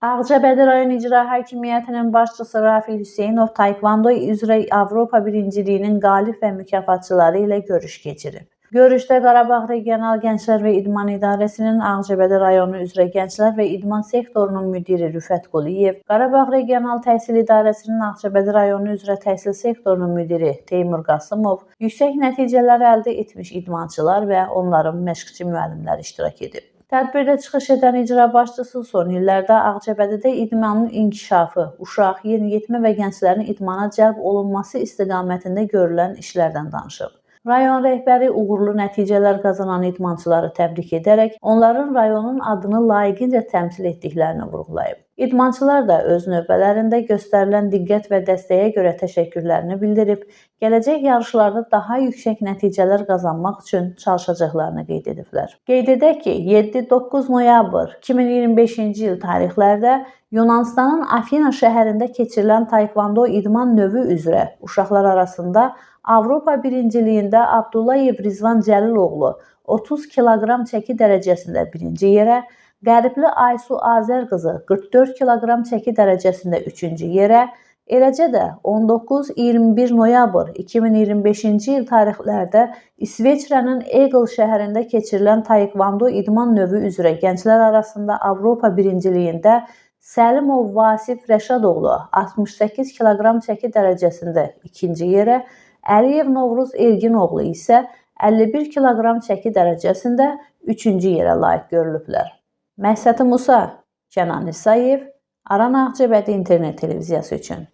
Ağcabədi rayon İcra Hakimiyyətinin başçısı Rafil Hüseynov taekvondo üzrə Avropa birinciliyinin qalib və mükafatçıları ilə görüş keçirib. Görüşdə Qarabağ Regional Gənclər və İdman İdarəsinin Ağcabədi rayonu üzrə Gənclər və İdman sektorunun müdiri Rüfət Quliyev, Qarabağ Regional Təhsil İdarəsinin Ağcabədi rayonu üzrə Təhsil sektorunun müdiri Teymur Qasımov, yüksək nəticələr əldə etmiş idmançılar və onların məşqçi müəllimləri iştirak edib. Tədbirdə çıxış edən icra başçısı son illərdə Ağcabədidə idmanın inkişafı, uşaq, yeniyetmə və gənclərin idmana cəlb olunması istiqamətində görülən işlərdən danışıb. Rayon rəhbəri uğurlu nəticələr qazanan idmançıları təbrik edərək, onların rayonun adını layiqincə təmsil etdiklərini vurğulayıb. İdmançılar da öz növbələrində göstərilən diqqət və dəstəyə görə təşəkkürlərini bildirib, gələcək yarışlarda daha yüksək nəticələr qazanmaq üçün çalışacaqlarını qeyd ediblər. Qeyd edək ki, 7-9 noyabr 2025-ci il tarixlərdə Yunanistanın Afina şəhərində keçirilən taekvondo idman növü üzrə uşaqlar arasında Avropa birinciliyində Abdullayev Rizvan Cəliloğlu 30 kiloqram çəki dərəcəsində birinci yerə, Qəribli Aysu Azər qızı 44 kiloqram çəki dərəcəsində üçüncü yerə, eləcə də 19-21 noyabr 2025-ci il tarixlərdə İsveçrənin Eagle şəhərində keçirilən taekvondo idman növü üzrə gənclər arasında Avropa birinciliyində Səlimov Vasif Rəşadoğlu 68 kiloqram çəki dərəcəsində ikinci yerə, Əliyev Novruz Erginoğlu isə 51 kiloqram çəki dərəcəsində üçüncü yerə layiq görülüblər. Məhsəti Musa, Kənan İsayev, Aran Ağcabədi İnternet televiziyası üçün.